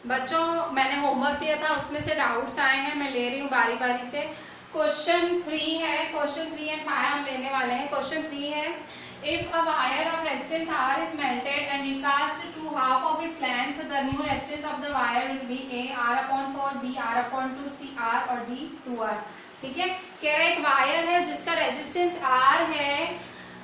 बच्चों मैंने होमवर्क दिया था, उसमें से डाउट्स आए हैं, मैं ले रही हूँ बारी बारी से। क्वेश्चन 3 है, क्वेश्चन 3 एंड 5 हम लेने वाले हैं। क्वेश्चन 3 है, if a wire of resistance R is melted and recast to half of its length, the new resistance of the wire will be A R/4, B R/2, C R और D 2R। ठीक है, कह रहा है एक wire है जिसका resistance R है,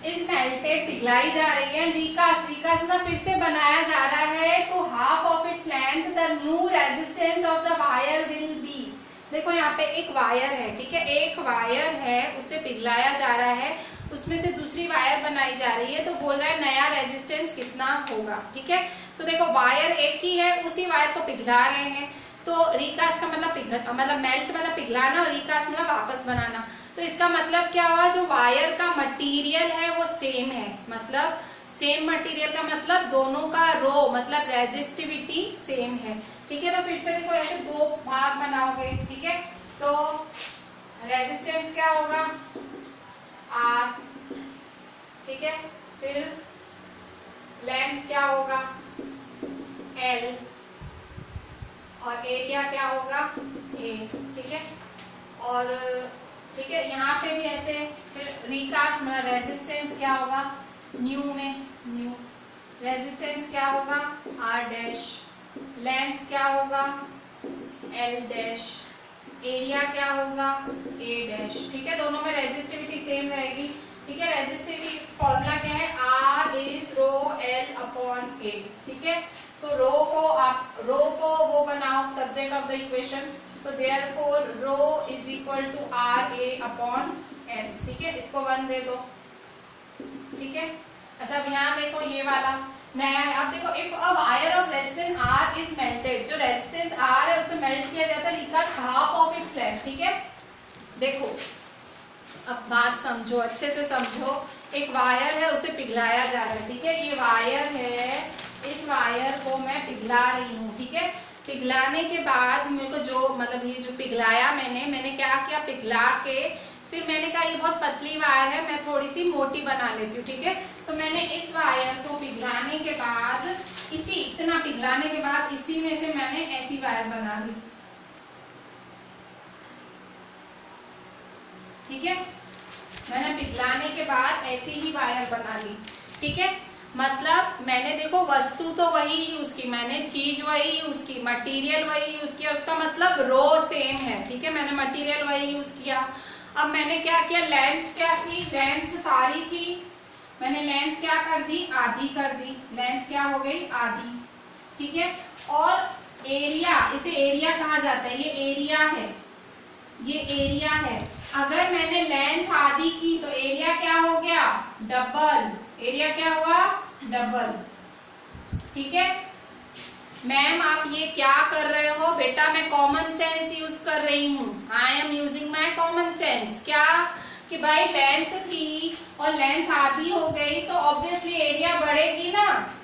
इज मेल्टेड, पिघलाई जा रही है, रिकास्ट मतलब फिर से बनाया जा रहा है, to half of its length the new resistance of the wire will be. देखो यहाँ पे एक वायर है, ठीक है, एक वायर है, उसे पिघलाया जा रहा है, उसमें से दूसरी वायर बनाई जा रही है, तो बोल रहा है नया रेजिस्टेंस कितना होगा। ठीक है, तो देखो वायर एक ही है, उसी वायर को पिघला रहे हैं, तो रिकास्ट का मतलब मेल्ट मतलब पिघलाना और रिकास्ट मतलब वापस बनाना। तो इसका मतलब क्या हुआ, जो वायर का मटेरियल है वो सेम है, मतलब सेम मटेरियल का मतलब दोनों का रो मतलब रेजिस्टिविटी सेम है। ठीक है, तो फिर से देखो ऐसे दो भाग बनाओगे। ठीक है, तो रेजिस्टेंस क्या होगा R, ठीक है, फिर लेंथ क्या होगा L और एरिया क्या होगा A। ठीक है, और ठीक है यहाँ पे भी ऐसे, फिर रिकास्ट मतलब रेजिस्टेंस क्या होगा न्यू में न्यू, रेजिस्टेंस क्या होगा R डैश, लेंथ क्या होगा L डैश, एरिया क्या होगा A डैश। ठीक है, दोनों में रेजिस्टिविटी सेम रहेगी। ठीक है, रेजिस्टिविटी फॉर्मूला क्या है, R is rho L upon A। ठीक है, तो रो को वो बनाओ सब्जेक्ट ऑफ द इक्वेशन, तो therefore rho is equal to R A upon N। ठीक है, इसको 1 दे दो। ठीक है, अच्छा अब यहाँ देखो ये वाला नया है। अब देखो if a wire of resistance R is melted, जो रेजिस्टेंस R है उसे मेल्ट किया जाता है, recast half of its length. ठीक है, देखो अब बात समझो, अच्छे से समझो, एक वायर है उसे पिघलाया जा रहा है। ठीक है, ये वायर है, इस वायर को मैं पिघला रही हूँ। ठीक है, पिघलाने के बाद मेरे को जो मतलब ये जो पिघलाया मैंने क्या किया, पिघला के फिर मैंने कहा ये बहुत पतली वायर है, मैं थोड़ी सी मोटी बना लेती हूँ। ठीक है, तो मैंने इस वायर को पिघलाने के बाद इतना पिघलाने के बाद इसी में से मैंने ऐसी वायर बना ली। ठीक है, मैंने पिघलाने के बाद ऐसी ही वायर बना ली। ठीक है, मतलब मैंने देखो वस्तु तो वही यूज की, मैंने चीज वही यूज की, मटेरियल वही यूज किया, उसका मतलब रो सेम है। ठीक है, मैंने मटेरियल वही यूज किया। अब मैंने क्या किया, लेंथ क्या थी, लेंथ सारी थी, मैंने लेंथ क्या कर दी, आधी कर दी, लेंथ क्या हो गई आधी। ठीक है, और एरिया, इसे एरिया कहा जाता है, ये एरिया है, ये एरिया है। अगर मैंने लेंथ आधी की तो एरिया क्या हो गया डबल, एरिया क्या हुआ डबल। ठीक है, मैम आप ये क्या कर रहे हो, बेटा मैं कॉमन सेंस यूज कर रही हूँ, I am using my common sense. क्या कि भाई लेंथ थी और लेंथ आधी हो गई तो ऑब्वियसली एरिया बढ़ेगी ना,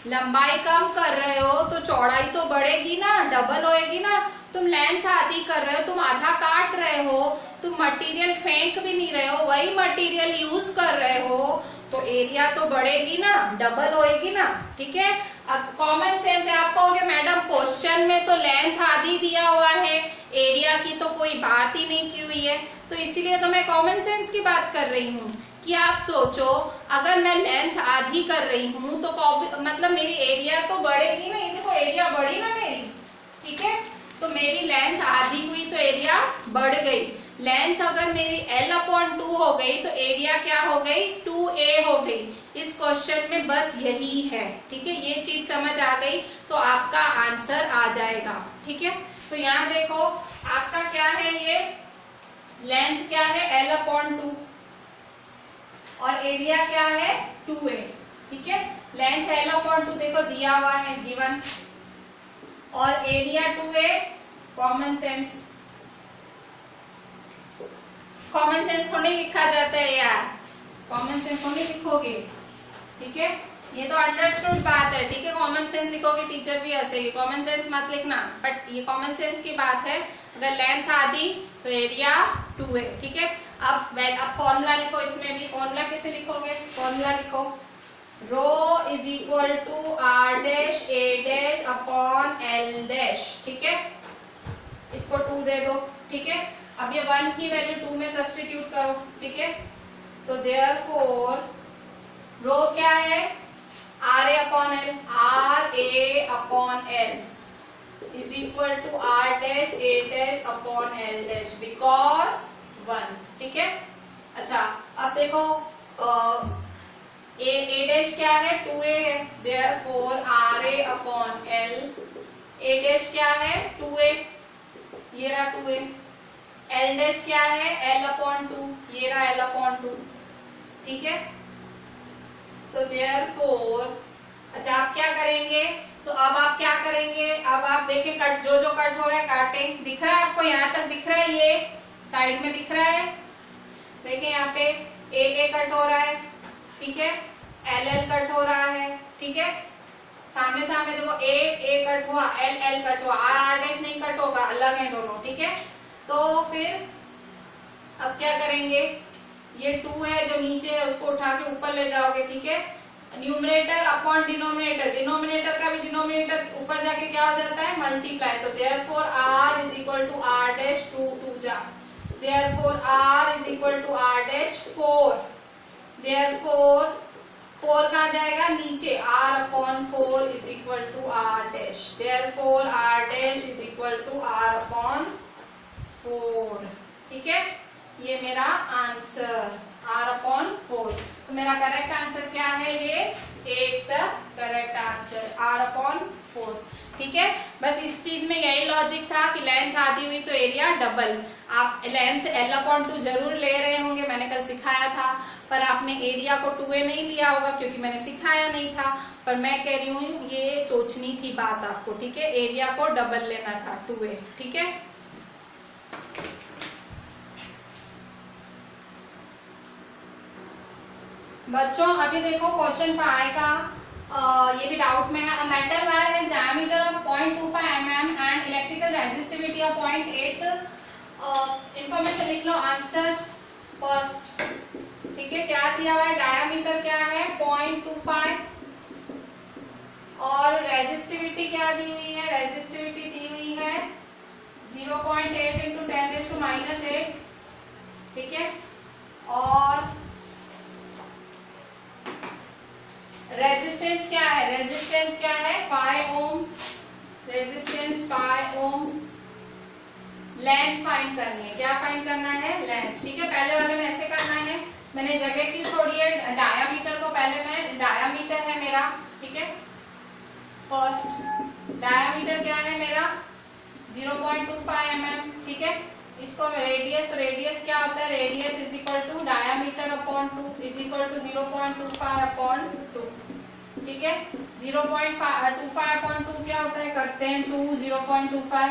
लंबाई कम कर रहे हो तो चौड़ाई तो बढ़ेगी ना, डबल होएगी ना। तुम लेंथ आधी कर रहे हो, तुम आधा काट रहे हो, तुम मटेरियल फेंक भी नहीं रहे हो, वही मटेरियल यूज कर रहे हो, तो एरिया तो बढ़ेगी ना, डबल होएगी ना। ठीक है, अब कॉमन सेंस है। आप कहोगे मैडम क्वेश्चन में तो लेंथ आधी दिया हुआ है, एरिया की तो कोई बात ही नहीं की हुई है, तो इसीलिए तो मैं कॉमन सेंस की बात कर रही हूँ कि आप सोचो अगर मैं लेंथ आधी कर रही हूँ तो मतलब मेरी एरिया तो बढ़ेगी ना, ये देखो एरिया बढ़ी ना मेरी। ठीक है, तो मेरी लेंथ आधी हुई तो एरिया बढ़ गई। लेंथ अगर मेरी L/2 हो गई तो एरिया क्या हो गई 2A हो गई। इस क्वेश्चन में बस यही है। ठीक है, ये चीज समझ आ गई तो आपका आंसर आ जाएगा। ठीक है, तो यहाँ देखो आपका क्या है, ये लेंथ क्या है L/2 और एरिया क्या है 2A। ठीक है, लेंथ L/2 देखो दिया हुआ है गिवन, और area 2A, common sense. Common sense थोड़ी लिखा जाता है यार, कॉमन सेंस थोड़ी लिखोगे। ठीक है, ये तो अंडरस्टूड बात है। ठीक है, कॉमन सेंस लिखोगे टीचर भी हंसेगी, कॉमन सेंस मत लिखना, बट ये कॉमन सेंस की बात है। अगर लेंथ आधी तो एरिया 2A। ठीक है, अब फॉर्मूला लिखो, इसमें भी फॉर्मूला कैसे लिखोगे, फॉर्मूला लिखो rho is equal to R dash A dash upon L dash, ठीक है। इसको 2 दे दो, ठीक है। अब ये 1 की वैल्यू 2 में सब्स्टिट्यूट करो, ठीक है। तो देयरफॉर रो क्या है, R A upon L, R A upon L is equal to R dash A dash upon L dash because 1, ठीक है। अच्छा अब देखो ए डैश क्या है, 2a है, therefore R A upon L, A dash क्या है 2a, ये रहा 2a, एल डैश क्या है एल अपॉन 2, ये रहा एल अपॉन 2, ठीक है। तो देयरफॉर अच्छा आप क्या करेंगे, तो अब आप क्या करेंगे, अब आप देखें कट जो कट हो रहा है काटें, दिख रहा है आपको, यहाँ तक दिख रहा है, ये साइड में दिख रहा है, देखें यहाँ पे ए कट हो रहा है, ठीक है, एल कट हो रहा है, ठीक है। सामने सामने देखो ए कट हुआ, एल कट हुआ, आर डैश नहीं कट होगा, अलग है दोनों, ठीक है। तो फिर अब क्या करेंगे, ये 2 है जो नीचे है उसको उठा के ऊपर ले जाओगे, ठीक है। न्यूमरेटर अपॉन डिनोमिनेटर, डिनोमिनेटर का भी डिनोमिनेटर ऊपर जाके क्या हो जाता है मल्टीप्लाई, तो therefore R is equal to R dash 2 जा, therefore R is equal to R dash 4, therefore 4 कहाँ जाएगा नीचे, r upon 4 is equal to R dash, therefore R dash is equal to R upon 4, ठीक है। ये मेरा answer r upon 4, तो मेरा करेक्ट आंसर क्या है, ये a is the correct answer, r upon 4, ठीक है। बस इस चीज में यही लॉजिक था कि लेंथ आधी हुई तो एरिया डबल, आप लेंथ l अपॉन 2 जरूर ले रहे होंगे, मैंने कल सिखाया था, पर आपने एरिया को 2a नहीं लिया होगा क्योंकि मैंने सिखाया नहीं था, पर मैं कह रही हूँ ये सोचनी थी बात आपको, ठीक है, एरिया को डबल लेना था 2a, ठीक है। बच्चों अभी देखो क्वेश्चन 5 का ये भी डाउट में है, metal wire has diameter of 0.25 mm and electrical resistivity of 0.8, information लिख लो, आंसर फर्स्ट, ठीक है। क्या दिया हुआ है, डायमीटर क्या है 0.25 और रेजिस्टिविटी क्या दी हुई है, रेजिस्टिविटी दी हुई है 0.8 इंटू 10⁻⁻8, ठीक है। और रेजिस्टेंस क्या है, रेजिस्टेंस क्या है 5 ओम, रेजिस्टेंस 5 ओम। लेंथ फाइंड करनी है, क्या फाइंड करना है, लेंथ, ठीक है। पहले वाले में ऐसे करना है, मैंने जगह क्यों छोड़ी है, डायामीटर को पहले मैं, डायामीटर है मेरा, ठीक है, फर्स्ट डायामीटर क्या है मेरा 0.25 mm, ठीक है। इसको रेडियस, तो रेडियस क्या होता है, radius is equal to diameter upon 2 is equal to 0.25 upon 2, ठीक है। 0.25 अपॉन 2 क्या होता है, करते हैं 2 0.25,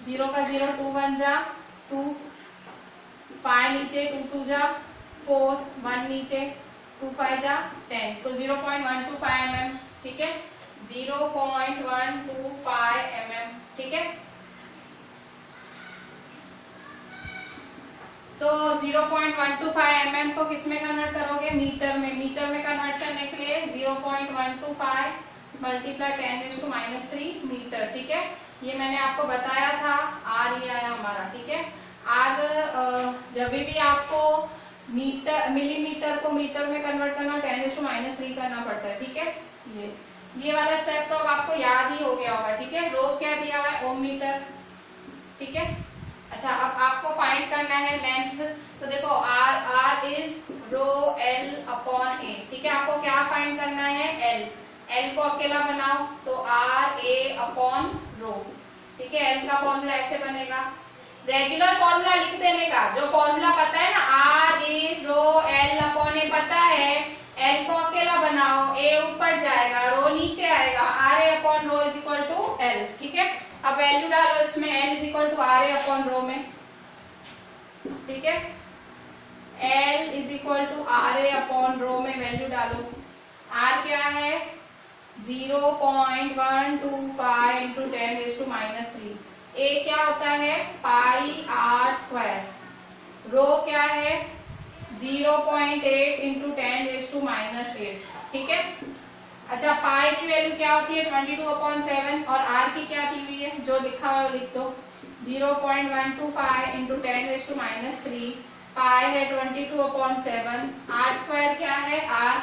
0 का 0 2 1 जा 2, 5 नीचे 2 2 जा 4, 1 नीचे 2 5 जा 10, तो 0.125 mm, ठीक है, 0.125 mm, ठीक है। तो 0.125 mm को किस में कन्वर्ट करोगे, मीटर में, मीटर में कन्वर्ट करने के लिए 0.125 मल्टीप्लाई 10⁻³ मीटर, ठीक है। ये मैंने आपको बताया था, आर ये आया हमारा, ठीक है। आर जब भी आपको मीटर, मिलीमीटर को मीटर में कन्वर्ट करना 10⁻³ करना पड़ता है, ठीक है। ये वाला स्टेप तो अब आपको याद ही हो गया होगा, ठीक है। रो क्या दिया हुआ है, ओम मीटर, ठीक है। अच्छा अब आपको फाइंड करना है लेंथ, तो देखो R is rho L upon A, ठीक है। आपको क्या फाइंड करना है, एल, एल को अकेला बनाओ तो आर ए अपॉन रो, ठीक है। एल का फॉर्मूला ऐसे बनेगा, रेगुलर फॉर्मूला लिख देने का, जो फॉर्मूला पता है ना, R is rho L upon A पता है, एल को अकेला बनाओ, ए ऊपर जाएगा, रो नीचे आएगा, R A upon rho is equal to L, ठीक है। अब वैल्यू डालो इसमें, L is equal to R A upon rho में, ठीक है। L is equal to R A upon rho में वैल्यू डालो, आर क्या है 0.125 इंटू 10⁻⁻3, ए क्या होता है पाई आर स्क्वायर, रो क्या है 0.8 इंटू 10⁻⁻8, ठीक है। अच्छा पाई की वैल्यू क्या होती है 22/7 और आर की क्या दी हुई है, जो लिखा हुआ है लिख दो 0.125 इंटू 10⁻³ पाई है 22/7, आर स्क्वायर क्या है आर,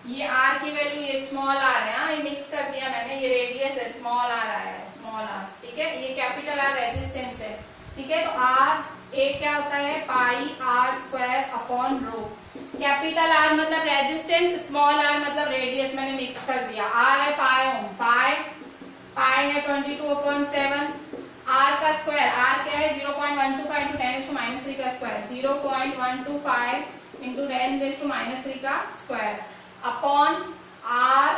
ये आर की वैल्यू ये स्मॉल आर है, ये मिक्स कर दिया मैंने, ये रेडियस है स्मॉल आर आया है, स्मॉल आर, ठीक है। ये कैपिटल आर रेजिस्टेंस है, ठीक है। तो आर एक क्या होता है pi R square upon rho, capital R मतलब रेजिस्टेंस, स्मॉल आर मतलब रेडियस, मैंने मिक्स कर दिया। आर है 5 ओम, पाई है 22/7, आर का स्क्वायर, आर क्या है 0.125 इंटू 10⁻³ का स्क्वायर, 0.125 इंटू 10⁻³ का square upon R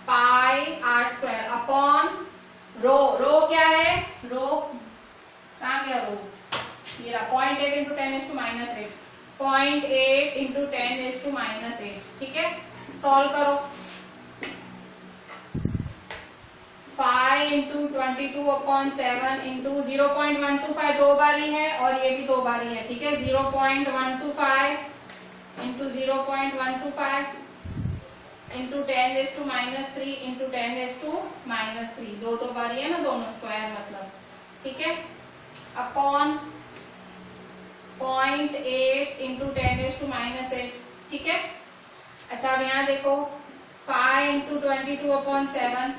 pi R square upon rho, rho क्या है रो, कहाँ गया रो, ये रहा 0.8 इंटू 10⁻⁸, 0.8 इंटू 10⁻⁸, ठीक है। सॉल्व करो, 5 इंटू 22/7 इंटू 0.125 दो बारी है और ये भी दो बारी है, ठीक है। 0.125 इंटू 0.125 इंटू 10⁻³ इंटू 10⁻³ दो बारी है ना, दोनों स्क्वायर मतलब, ठीक है। अपॉन 0.8 इंटू 10⁻⁸, ठीक है। अच्छा अब यहाँ देखो 5 इंटू 22/7,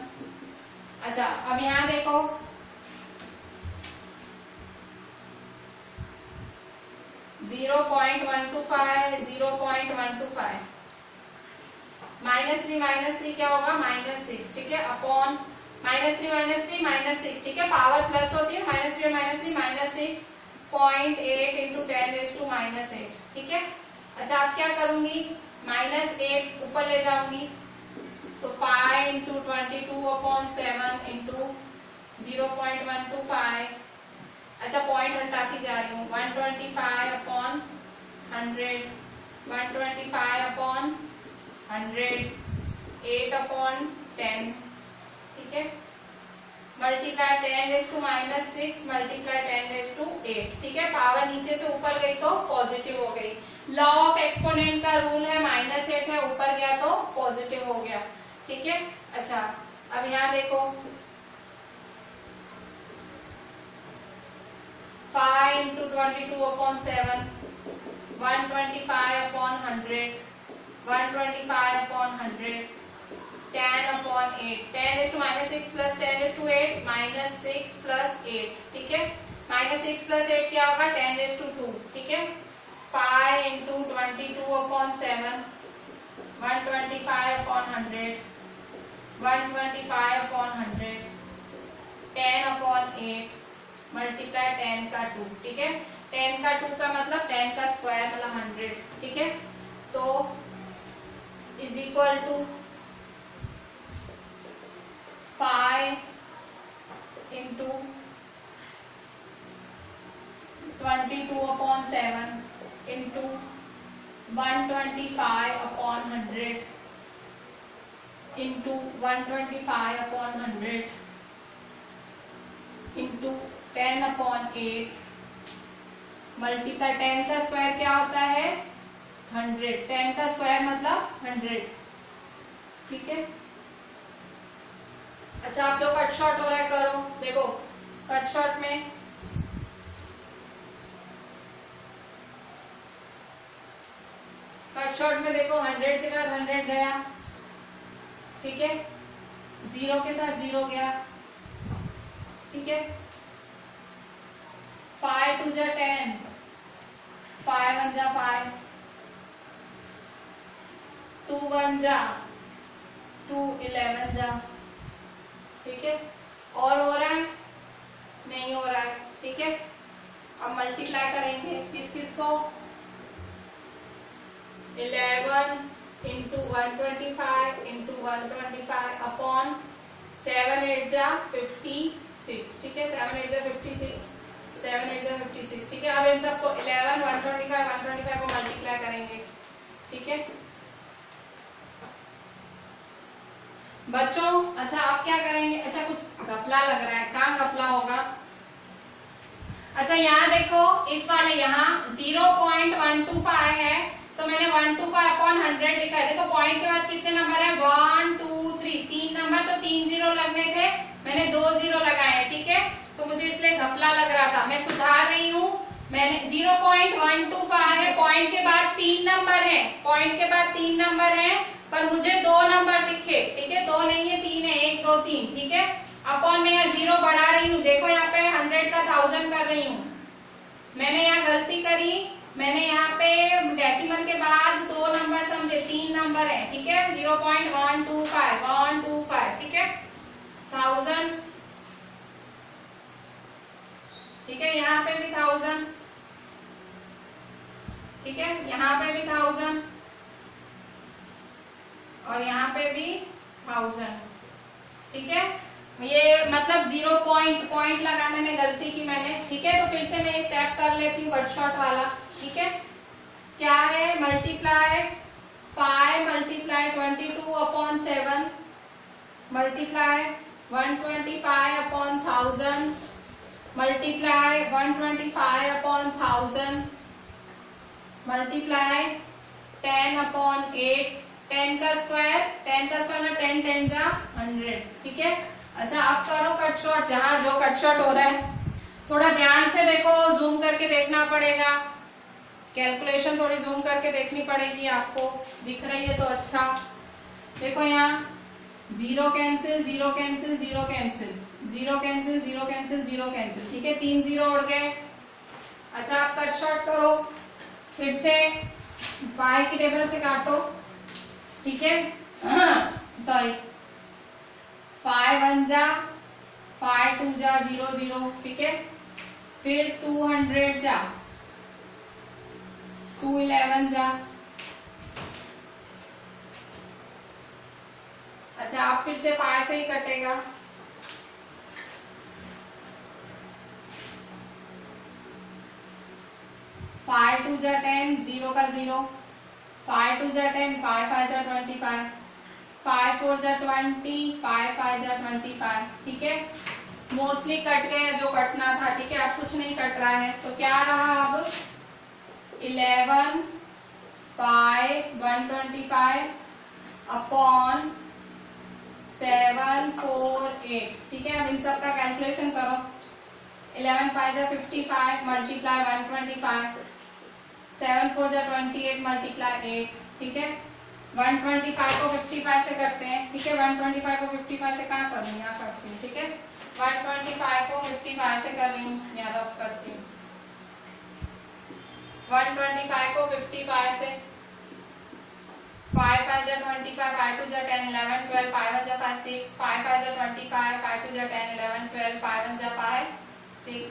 अच्छा अब यहाँ देखो -3 -3 क्या होगा -6, ठीक है। अपॉन -3 -6, ठीक है, पावर प्लस होती है, -3 -3 -6 0.8 इंटू 10⁻⁸, ठीक है। अच्छा अब क्या करूंगी -8 ऊपर ले जाऊंगी, तो 5 इंटू 22/7 इंटू 0.125, अच्छा पॉइंट हटाती जा रही हूँ, 125/100, 125/100, 8/10, ठीक है। मल्टीप्लाई 10⁻⁻6 मल्टीप्लाई 10⁻8, ठीक है। पावर नीचे से ऊपर गई तो पॉजिटिव हो गई, लॉ ऑफ एक्सपोनेंट का रूल है -8 है, ऊपर गया तो पॉजिटिव हो गया, ठीक है। अच्छा अब यहाँ देखो 5 इंटू 22/7, 125/100, 125/100, 10/8, 10⁻⁻6 प्लस 10⁻8 -6 प्लस 8, ठीक है। -6 प्लस 8 क्या होगा 10⁻2, ठीक है। 5 इंटू 22/7, 125/100, 125/100, 10/8 मल्टीप्लाई 10 का 2, ठीक है। 10 का 2 का मतलब 10 का स्क्वायर मतलब 100, ठीक है। तो is equal to 5 into 22/7 into 125/100 into 125/100 into 10/8 multiply 10 का स्क्वायर क्या होता है 100, 10 का स्क्वायर मतलब 100, ठीक है। अच्छा आप जो कट शॉर्ट हो रहा है करो, देखो कट शॉर्ट में देखो 100 के साथ 100 गया, ठीक है, 0 के साथ 0 गया, ठीक है। 5 2 जा 10, 5 1 जा 5, 2 1 जा 2, 11 जा, ठीक है। और हो रहा है नहीं हो रहा है, ठीक है। अब मल्टीप्लाई करेंगे किस किस को 11 इंटू 125 इंटू 125 अपॉन 7 8 जा 56, ठीक है। 7 8 जा 56, 7 8 जा 56, ठीक है। अब इन सबको 11 125 125 को मल्टीप्लाई करेंगे, ठीक है। बच्चों अच्छा आप क्या करेंगे, अच्छा कुछ घपला लग रहा है, कहाँ घपला होगा। अच्छा यहाँ देखो इस वाले यहाँ 0.125 है तो मैंने 125/100 लिखा है। देखो पॉइंट के बाद कितने नंबर है 1 2 3, 3 नंबर तो 3 जीरो लगने थे, मैंने 2 जीरो लगाए हैं, ठीक है। तो मुझे इसलिए घपला लग रहा था, मैं सुधार रही हूँ। मैंने 0.125 है, पॉइंट के बाद 3 नंबर है, पॉइंट के बाद 3 नंबर है पर मुझे 2 नंबर दिखे, ठीक है, 2 नहीं है 3 है, 1 2 3, ठीक है। अपॉन में यहाँ 0 बढ़ा रही हूँ, देखो यहाँ पे 100 का 1000 कर रही हूँ। मैंने यहाँ गलती करी, मैंने यहाँ पे डेसिमल के बाद 2 नंबर समझे, 3 नंबर है, ठीक है। 0.125 ठीक है, 1000, ठीक है। यहाँ पे भी 1000, ठीक है, यहाँ पे भी 1000 और यहाँ पे भी 1000, ठीक है। ये मतलब 0 पॉइंट लगाने में गलती की मैंने, ठीक है। तो फिर से मैं स्टेप कर लेती हूँ कट शॉर्ट वाला, ठीक है। क्या है multiply 5 multiply 22/7 multiply 125/1000 multiply 125/1000 multiply 10/8, 10 का स्क्वायर में 10 10 जा 100, ठीक है। अच्छा अब करो कट शॉर्ट, जहां जो कट शॉर्ट हो रहा है थोड़ा ध्यान से देखो, जूम करके देखना पड़ेगा, कैलकुलेशन थोड़ी जूम करके देखनी पड़ेगी आपको, दिख रही है तो अच्छा। देखो यहाँ 0 cancel 0 cancel 0 cancel 0 cancel 0 cancel 0 cancel, ठीक है, 3 जीरो उड़ गए। अच्छा आप कट शॉर्ट करो, फिर से y की टेबल से काटो, ठीक है। सॉरी 5 1 जा 5 2 जा 0 0, ठीक है। फिर 200 जा 211 जा। अच्छा आप फिर से 5 से ही कटेगा, 5 2 जा 10, 0 का 0, 5 2 जा 10, 5 5 जा 25, 5 4 जा 20, 5 5 जा 25, ठीक है। मोस्टली कट गए जो कटना था, ठीक है। अब कुछ नहीं कट रहा है तो क्या रहा अब 11 5 125 अपॉन 7 4 8, ठीक है। अब इन सब का कैलकुलेशन करो, 11 5 जा 55 मल्टीप्लाई 125, 7 4 जा 28 मल्टीप्लाई 8, ठीक है। 125 को 55 से करते हैं, ठीक है। 125 को 55 से कहाँ कर रही हूँ, यहाँ करती हूँ, ठीक है। 125 को 55 से कर रही हूँ, यहाँ रफ करती हूँ। 125 को 55 से 5 5 जा 25, 5 2 जा 10 11 12, 5 1 जा 5 6, 5 5 जा 25, 5 2 जा 10 11 12, 5 1 जा 5 6,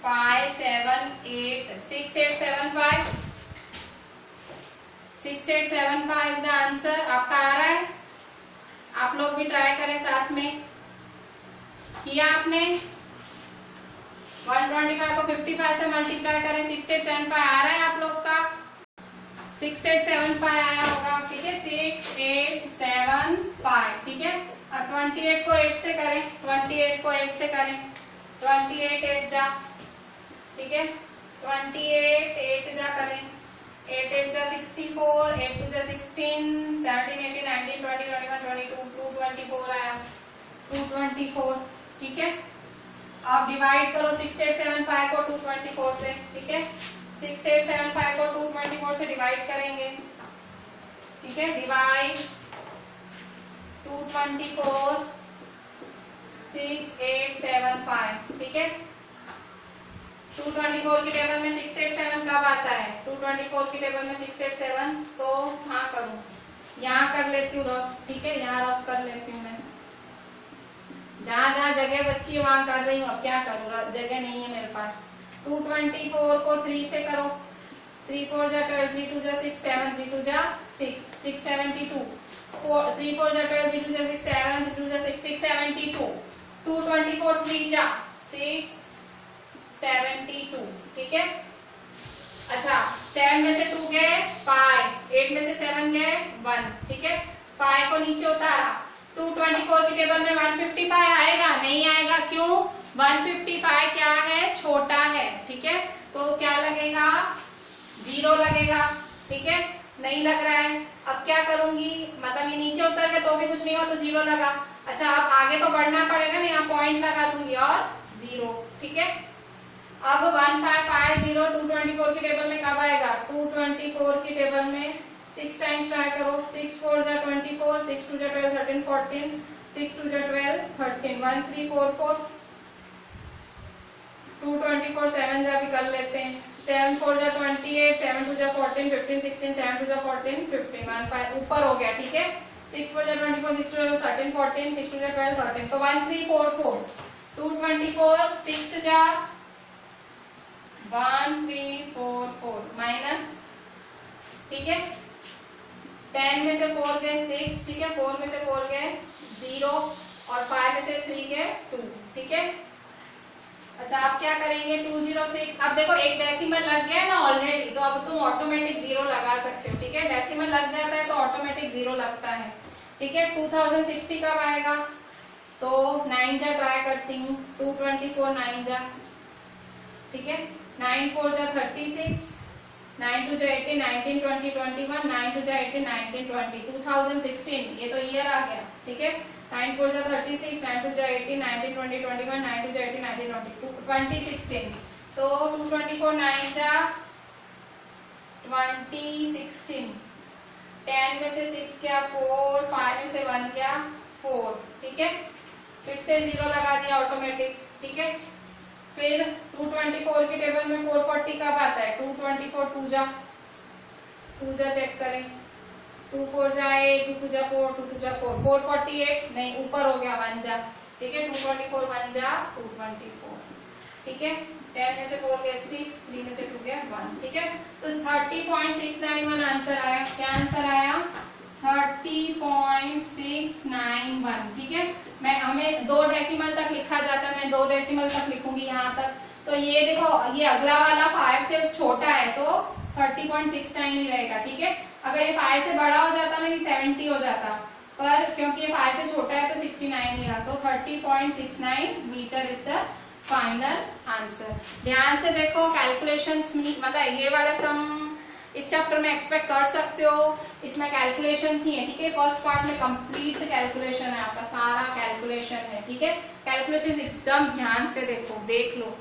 5 7 8 6 8 7 5 6 8 7 5 इज द आंसर। आपका आ रहा है, आप लोग भी ट्राई करें साथ में। किया आपने 125 को 55 से मल्टीप्लाई करें, 6 8 7 5 आ रहा है आप लोग का, 6 8 7 5 आया होगा, ठीक है। 6 8 7 5, ठीक है। अब 28 को 8 से करें, 28 को 8 से करें, 28 8 जा, ठीक है। 28 8 जा करें, 8 8 जा 64, 8 2 जा 16, 17 18 19 20 21 22 224 आया, 224, ठीक है। अब डिवाइड करो 6 8 7 5 को 224 से, ठीक है। 6 8 7 5 को 224 से डिवाइड करेंगे, ठीक है। डिवाइड 224 6 8 7 5, ठीक है। 224 की टेबल में 6 8 7 कब आता है, 224 की टेबल में 6 8 7, तो हाँ करूँ, यहाँ कर लेती हूँ रफ, ठीक है। यहाँ रफ कर लेती हूँ मैं, जहाँ जहाँ जगह बच्ची है वहां कर रही हूँ। अब क्या करूँ, जगह नहीं है मेरे पास। 224 को 3 से करो, 3 4 जा 12, 3 2 जा 6 7, 3 2 जा 6 6 72, 3 4 जा 12, 3 2 जा 6 7, 3 2 जा 6 6 72, 224 3 जा 6 72, ठीक है। अच्छा 7 में से 2 गए 5, 8 में से 7 गए 1, ठीक है। 5 को नीचे उतारा, 224 की टेबल में 155 आएगा? नहीं आएगा। क्यों? 155 क्या है? छोटा है। ठीक है, तो क्या लगेगा? 0 लगेगा। ठीक है, नहीं लग रहा है। अब क्या करूंगी, मतलब ये नीचे उतर के तो भी कुछ नहीं हुआ तो 0 लगा। अच्छा, अब आगे तो बढ़ना पड़ेगा ना, यहाँ पॉइंट लगा दूंगी और 0। ठीक है, अब 1550 224 की टेबल में कब आएगा? 224 की टेबल में 6 टाइम्स ट्राई करो। 6 4 जा 24, 6 2 जा 12, 13 14, 6 2 जा 12 13, 1 3 4 4, 224 7 जा भी कर लेते हैं। 7 4 जा 28, 7 2 जा 14 15 16, 7 2 जा 14 15, 1 5 ऊपर हो गया। ठीक है, 6 4 जा 24, 6 2 जा 13 14, 6 2 जा 12 13, तो 1 3 4 4, 224 6 जा 1 3 4 4 माइनस। ठीक है, 10 में से 4 गए 6। ठीक है, 4 में से 4 गए 0 और 5 में से 3 गए 2। ठीक है, अच्छा आप क्या करेंगे? 206। अब देखो एक डेसिमल लग गया है ना ऑलरेडी, तो अब तुम ऑटोमेटिक 0 लगा सकते हो। ठीक है, डेसिमल लग जाता है तो ऑटोमेटिक 0 लगता है। ठीक है, 2060 कब आएगा? तो 9 जा ट्राई करती हूँ। 224 9 जा। ठीक है, 9 4 जा 36, 9 2 जा 18, 19 20 21, 9 2 जा 18 19 20, 2016 ये तो ईयर आ गया। ठीक है, 9 4 जा 36, 9 2 जा 18, 19 20 21, 9 2 जा 18 19 20, 2016, तो 224 9 जा 2016, 10 में से 6 क्या 4, 5 में से 1 क्या 4। ठीक है, फिर से 0 लगा दिया ऑटोमेटिक। ठीक है, फिर 224 की टेबल में 440 कब आता है? 224 2 जा चेक करें। 2 4 जा 8, 2 2 जा 4, 2 2 जा 4, 448 नहीं ऊपर हो गया 1 जा। ठीक है, 224 1 जा 224। ठीक है, 10 में से 4 गया 6, 3 में से 2 गया 1। ठीक है, तो 30.691 आंसर आया। क्या आंसर आया? 30.691। ठीक है, मैं हमें 2 डेसिमल तक लिखा जाता है, मैं 2 डेसिमल तक लिखूंगी यहाँ तक। तो ये देखो ये अगला वाला 5 से छोटा है तो 30.69 ही रहेगा। ठीक है, अगर ये 5 से बड़ा हो जाता में 70 हो जाता, पर क्योंकि ये 5 से छोटा है तो 69 ही रहा, तो 30.69 metre is the final answer. ध्यान से देखो कैलकुलेशंस, मतलब ये वाला सम इस चैप्टर में एक्सपेक्ट कर सकते हो, इसमें कैलकुलेशंस ही है। ठीक है, फर्स्ट पार्ट में कंप्लीट कैलकुलेशन है, आपका सारा कैलकुलेशन है। ठीक है, कैलकुलेशन एकदम ध्यान से देखो, देख लो।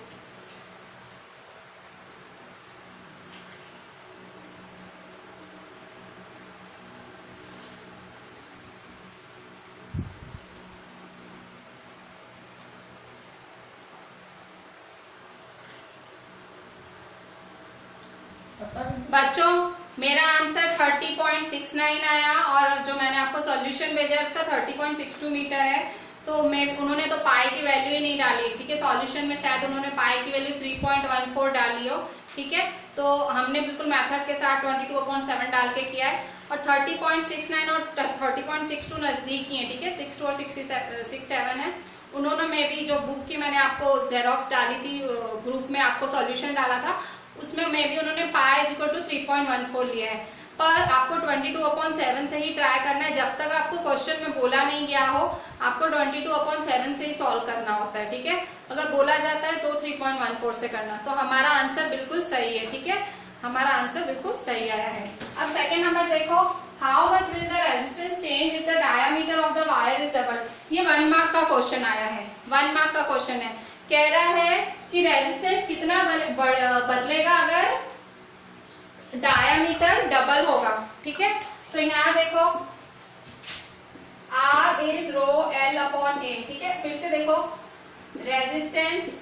बच्चों मेरा आंसर 30.69 आया और जो मैंने आपको सॉल्यूशन भेजा है उसका 30.62 मीटर है। तो उन्होंने तो पाई की वैल्यू ही नहीं डाली। ठीक है, सॉल्यूशन में शायद उन्होंने पाई की वैल्यू 3.14 डाली हो। ठीक है, तो हमने बिल्कुल मेथड के साथ 22/7 डाल के किया है और 30.69 और 30.62 नजदीक ही है। ठीक है, 62 और 67 है। उन्होंने में भी जो बुक की मैंने आपको जेरोक्स डाली थी, ग्रुप में आपको सॉल्यूशन डाला था, उसमें मे भी उन्होंने पाई इज इक्वल टू 3.14 लिया है। पर आपको 22/7 से ही ट्राई करना है। जब तक आपको क्वेश्चन में बोला नहीं गया हो आपको 22/7 से ही सॉल्व करना होता है। ठीक है, अगर बोला जाता है तो 3.14 से करना। तो हमारा आंसर बिल्कुल सही है। ठीक है, हमारा आंसर बिल्कुल सही आया है। अब सेकेंड नंबर देखो, how much will the resistance change if the diameter of the wire is double. ये 1 मार्क का क्वेश्चन आया है, 1 मार्क का क्वेश्चन है। कह रहा है कि रेजिस्टेंस कितना बदलेगा अगर डायामीटर डबल होगा। ठीक है, तो यहाँ देखो R is rho L upon A। ठीक है, फिर से देखो रेजिस्टेंस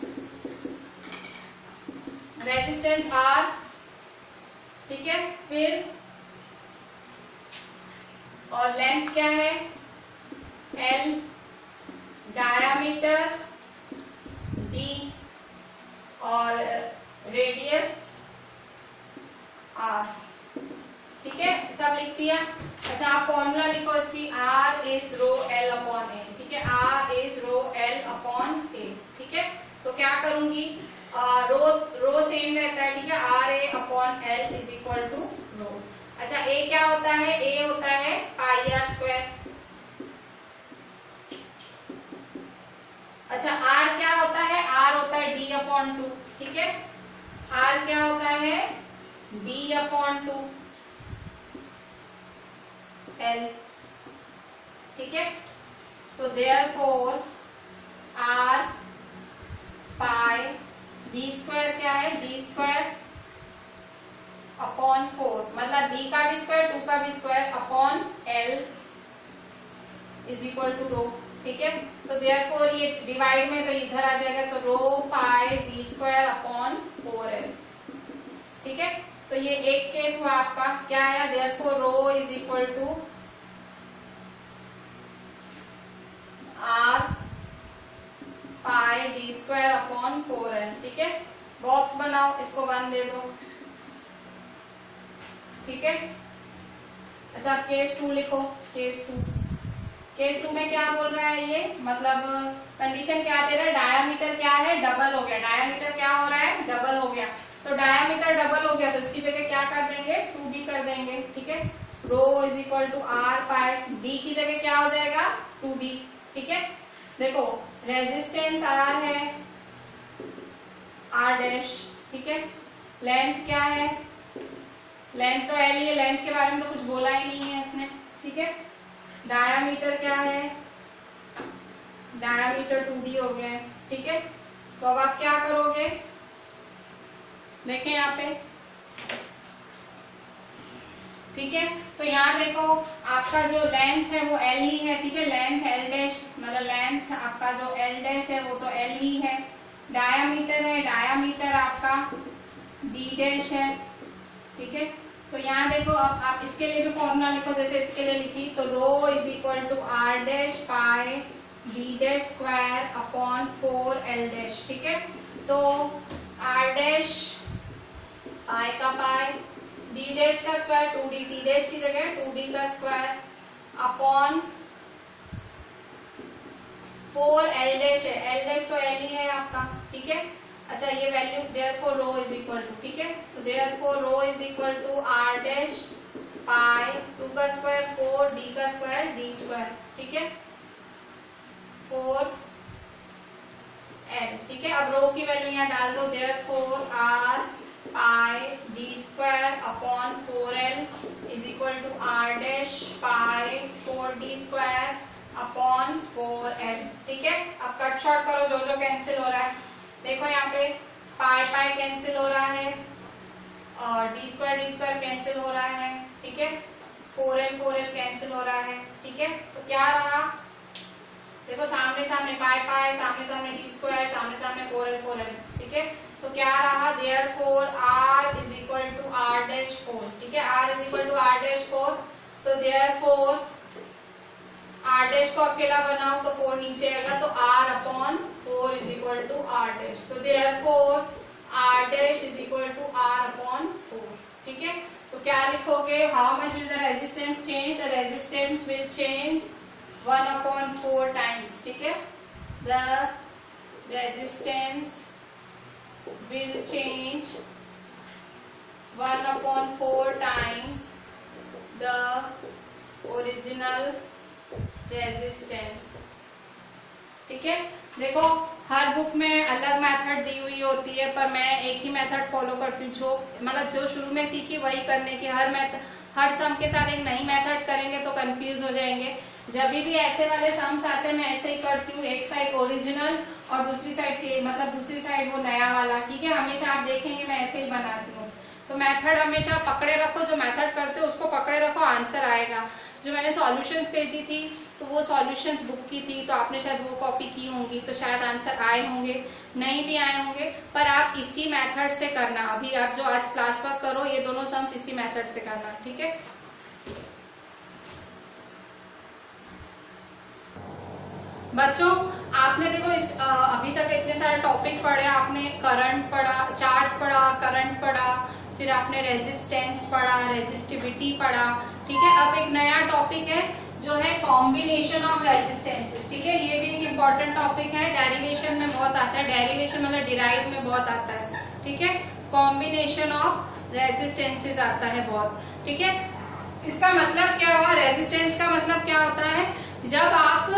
R। ठीक है, फिर और लेंथ क्या है L, डायामीटर D और रेडियस R। ठीक है, सब लिख दिया। अच्छा आप फॉर्मूला लिखो इसकी, R is rho L upon A। ठीक है, R is rho L upon A। ठीक है, तो क्या करूंगी, रो सेम रहता है। ठीक है, RA upon L is equal to rho. अच्छा A क्या होता है, A होता है पाई R स्क्वायर। 1/2 L, ठीक है। तो therefore R pi d square क्या है, d स्क्वायर अपॉन 4, मतलब d का भी स्क्वायर 2 का भी square upon L is equal to rho, ठीक है। तो therefore ये डिवाइड में तो इधर आ जाएगा, तो रो पाई d स्क्वायर अपॉन 4L, ठीक है। तो ये एक केस हुआ आपका, क्या आया, therefore rho is equal to R pi d square upon 4L, ठीक है। बॉक्स बनाओ, इसको 1 दे दो, ठीक है। अच्छा अब केस 2 लिखो, केस 2 में क्या बोल रहा है ये, मतलब कंडीशन क्या दे रहा है, डायामीटर क्या है, डबल हो गया, डायामीटर क्या हो रहा है, डबल हो गया। तो डायामीटर डबल हो गया तो इसकी जगह क्या कर देंगे, 2d कर देंगे, ठीक है। Rho is equal to R pi d की जगह क्या हो जाएगा, 2d, ठीक है। देखो रेजिस्टेंस R है, R डैश, ठीक है। लेंथ क्या है, लेंथ तो L ही है, लेंथ के बारे में तो कुछ बोला ही नहीं है इसने, ठीक है। डायामीटर क्या है, डायामीटर 2d हो गया है, ठीक है। तो अब आप क्या करोगे, देखें यहाँ पे, ठीक है। तो यहाँ देखो आपका जो लेंथ है वो L ही है, ठीक है। लेंथ L डैश, मतलब लेंथ आपका जो L डैश है वो तो L ही है। डायामीटर है, डायामीटर आपका D डैश है, ठीक है। तो यहाँ देखो अब आप इसके लिए भी फॉर्मूला लिखो, जैसे इसके लिए लिखी, तो rho is equal to R dash pi D dash square upon 4L dash, ठीक है। तो R डैश पाई का पाई, D डैश का स्क्वायर 2d, D डैश की जगह 2d का स्क्वायर अपॉन 4L डैश है, L डैश तो L ही है आपका, ठीक है। अच्छा ये value therefore rho is equal to, ठीक है। तो therefore rho is equal to R dash pi 2 का स्क्वायर 4d का स्क्वायर d स्क्वायर, ठीक है, 4L, ठीक है। अब रो की वैल्यू यहाँ डाल दो, therefore R pi d square upon 4L is equal to R dash pi 4d square upon 4L, ठीक है। अब कट शॉर्ट करो, जो जो कैंसिल हो रहा है, देखो यहाँ पे पाई पाई कैंसिल हो रहा है और d स्क्वायर कैंसिल हो रहा है, ठीक है। 4L कैंसिल हो रहा है, ठीक है। तो क्या रहा, देखो सामने सामने पाई पाई, सामने सामने d स्क्वायर, सामने सामने 4L, ठीक है। तो क्या रहा, therefore R is equal to R dash 4, ठीक है। R is equal to R dash 4, तो therefore R डैश को अकेला बनाओ तो 4 नीचे आएगा, तो R upon 4 is equal to R dash, तो therefore R dash is equal to R upon 4, ठीक है। तो क्या लिखोगे, how much will the resistance change, the resistance will change 1/4 times, ठीक है। द रेजिस्टेंस will change 1/4 times the original resistance, ठीक है। देखो हर बुक में अलग मेथड दी हुई होती है, पर मैं एक ही मेथड फॉलो करती हूँ, जो मतलब जो शुरू में सीखी वही करने की। हर सम के साथ एक नई मेथड करेंगे तो कंफ्यूज हो जाएंगे। जब भी ऐसे वाले सम्स आते हैं मैं ऐसे ही करती हूँ, एक साइड ओरिजिनल और दूसरी साइड के मतलब दूसरी साइड वो नया वाला, ठीक है। हमेशा आप देखेंगे मैं ऐसे ही बनाती हूँ। तो मेथड हमेशा पकड़े रखो, जो मेथड करते हो उसको पकड़े रखो, आंसर आएगा। जो मैंने सॉल्यूशंस भेजी थी तो वो सॉल्यूशंस बुक की थी, तो आपने शायद वो कॉपी की होंगी, तो शायद आंसर आए होंगे, नहीं भी आए होंगे, पर आप इसी मेथड से करना। अभी आप जो आज क्लास वर्क करो ये दोनों सम्स इसी मेथड से करना, ठीक है। बच्चों आपने देखो अभी तक इतने सारे टॉपिक पढ़े, आपने करंट पढ़ा, चार्ज पढ़ा, करंट पढ़ा, फिर आपने रेजिस्टेंस पढ़ा, रेजिस्टिविटी पढ़ा, ठीक है। अब एक नया टॉपिक है जो है कॉम्बिनेशन ऑफ रेजिस्टेंसेस, ठीक है। ये भी एक इम्पॉर्टेंट टॉपिक है, डेरिवेशन में बहुत आता है, डेरिवेशन मतलब डिराइव में बहुत आता है, ठीक है। कॉम्बिनेशन ऑफ रेजिस्टेंसेस आता है बहुत, ठीक है। इसका मतलब क्या हुआ, रेजिस्टेंस का मतलब क्या होता है, जब आप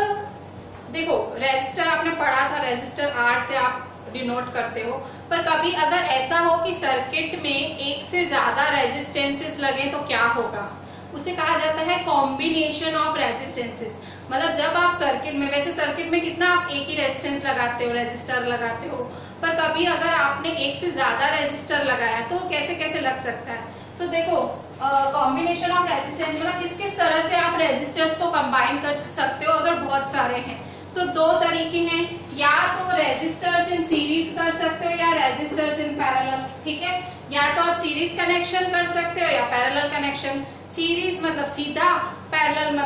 देखो रेजिस्टर आपने पढ़ा था, रेजिस्टर R से आप डिनोट करते हो। पर कभी अगर ऐसा हो कि सर्किट में एक से ज्यादा रेजिस्टेंसेस लगे तो क्या होगा, उसे कहा जाता है कॉम्बिनेशन ऑफ रेजिस्टेंसेस। मतलब जब आप सर्किट में, वैसे सर्किट में कितना आप एक ही रेजिस्टेंस लगाते हो, रेजिस्टर लगाते हो, पर कभी अगर आपने एक से ज्यादा रेजिस्टर लगाया तो कैसे कैसे लग सकता है। तो देखो कॉम्बिनेशन ऑफ रेजिस्टेंस मतलब किस किस तरह से आप रेजिस्टर्स को कंबाइन कर सकते हो अगर बहुत सारे हैं। तो दो तरीके हैं, या तो रेजिस्टर्स इन सीरीज कर सकते हो या रेजिस्टर्स इन पैरेलल। ठीक है, या तो आप सीरीज कनेक्शन कर सकते हो या पैरेलल कनेक्शन। सीरीज मतलब सीधा, पैरेलल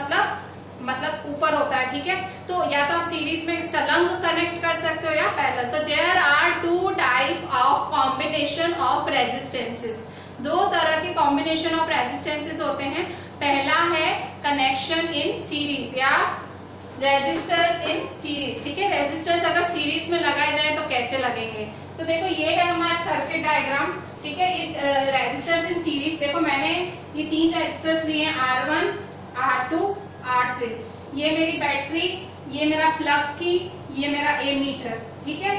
मतलब ऊपर होता है। ठीक है, तो या तो आप सीरीज में संलग्न कनेक्ट कर सकते हो या पैरेलल। तो there are two type of combination of resistances, दो तरह के कॉम्बिनेशन ऑफ रेजिस्टेंसेस होते हैं। पहला है कनेक्शन इन सीरीज या रेजिस्टर्स इन सीरीज। ठीक है, रेजिस्टर्स अगर सीरीज में लगाए जाए तो कैसे लगेंगे। तो देखो ये है हमारा सर्किट डायग्राम। ठीक है, इस रेजिस्टर्स इन सीरीज, देखो मैंने ये 3 रेजिस्टर्स लिए हैं, R1, R2, R3। ये मेरी बैटरी, ये मेरा प्लग की, ये मेरा एमीटर। ठीक है,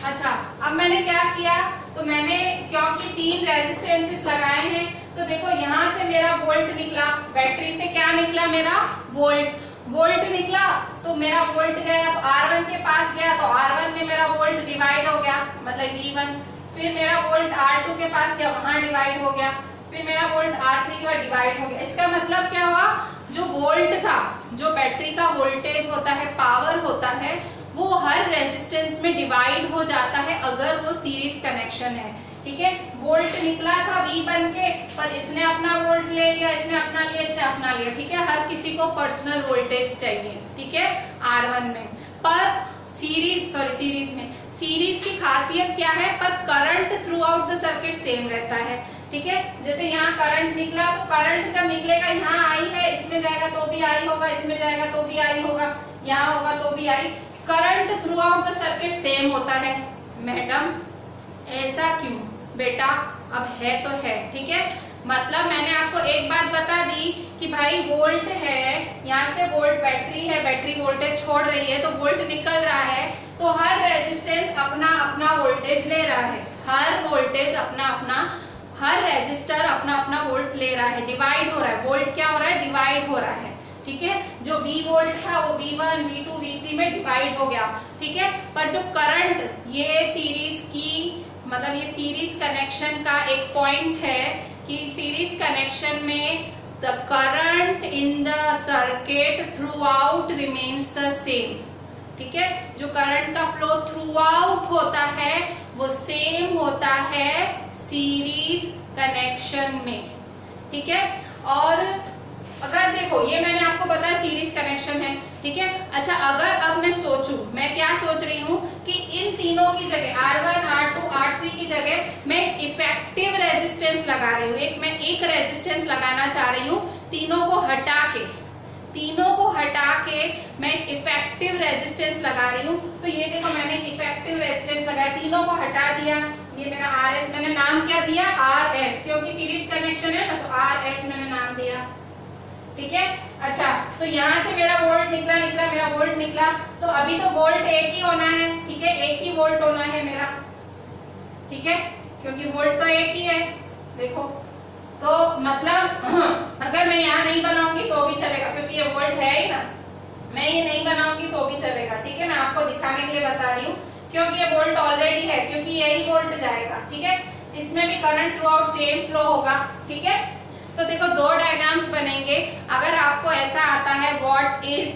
अच्छा अब मैंने क्या किया, तो मैंने क्योंकि 3 रेजिस्टेंसेस लगाए हैं तो देखो यहाँ से मेरा वोल्ट निकला, बैटरी से क्या निकला, मेरा वोल्ट निकला। तो मेरा वोल्ट गया तो R1 के पास गया तो R1 में मेरा वोल्ट डिवाइड हो गया, मतलब V1। फिर मेरा वोल्ट R2 के पास गया, वहां डिवाइड हो गया। फिर मेरा वोल्ट R3 के बाद डिवाइड हो गया। इसका मतलब क्या हुआ, जो वोल्ट था, जो बैटरी का वोल्टेज होता है, पावर होता है, वो हर रेजिस्टेंस में डिवाइड हो जाता है अगर वो सीरीज कनेक्शन है। ठीक है, वोल्ट निकला था V बन के, पर इसने अपना वोल्ट ले लिया, इसने अपना लिया, इसने अपना लिया। ठीक है, हर किसी को पर्सनल वोल्टेज चाहिए। ठीक है, R1 में। पर सीरीज में सीरीज की खासियत क्या है, पर current throughout the circuit same रहता है। ठीक है, जैसे यहाँ करंट निकला तो करंट जब निकलेगा, यहाँ आई है, इसमें जाएगा तो भी आई होगा, इसमें जाएगा तो भी आई होगा, यहाँ होगा तो भी I. Current throughout the circuit same होता है। मैडम ऐसा क्यों, बेटा अब है तो है। ठीक है, मतलब मैंने आपको एक बात बता दी कि भाई वोल्ट है, यहाँ से वोल्ट बैटरी है, बैटरी वोल्टेज छोड़ रही है तो वोल्ट निकल रहा है, तो हर रेजिस्टेंस अपना अपना वोल्टेज ले रहा है, हर वोल्टेज अपना अपना, हर रेजिस्टर अपना अपना वोल्ट ले रहा है, डिवाइड हो रहा है। वोल्ट क्या हो रहा है, डिवाइड हो रहा है। ठीक है, जो V वोल्ट था वो V1, V2, V3 में डिवाइड हो गया। ठीक है, पर जो करंट, ये सीरीज की मतलब ये सीरीज कनेक्शन का एक पॉइंट है कि सीरीज कनेक्शन में the current in the circuit through out remains the same. ठीक है, जो करंट का फ्लो थ्रू आउट होता है वो सेम होता है सीरीज कनेक्शन में। ठीक है, और अगर देखो ये मैंने आपको बताया सीरीज कनेक्शन है। ठीक है, अच्छा अगर अब मैं सोचूं, मैं क्या सोच रही हूँ कि इन तीनों की जगह R1, R2, R3 की जगह मैं इफेक्टिव रेजिस्टेंस लगा रही हूँ, मैं एक रेजिस्टेंस लगाना चाह रही हूँ, तीनों को हटा के मैं इफेक्टिव रेजिस्टेंस लगा रही हूँ। तो ये देखो मैंने इफेक्टिव रेजिस्टेंस लगाया, तीनों को हटा दिया। ये मेरा RS, मैंने नाम क्या दिया, RS, क्योंकि सीरीज कनेक्शन है ना तो RS मैंने नाम दिया। ठीक है, अच्छा तो यहाँ से मेरा वोल्ट निकला, मेरा वोल्ट निकला, तो अभी तो वोल्ट एक ही होना है। ठीक है, एक ही वोल्ट होना है मेरा। ठीक है, क्योंकि वोल्ट तो एक ही है। देखो तो मतलब अगर मैं यहाँ नहीं बनाऊंगी तो भी चलेगा, क्योंकि ये वोल्ट है ही ना, मैं ये नहीं बनाऊंगी तो भी चलेगा। ठीक है, मैं आपको दिखाने के लिए बता रही हूँ, क्योंकि ये वोल्ट ऑलरेडी है, क्योंकि यही वोल्ट जाएगा। ठीक है, इसमें भी current through out same flow होगा। ठीक है, तो देखो 2 डायग्राम्स बनेंगे। अगर आपको ऐसा आता है what is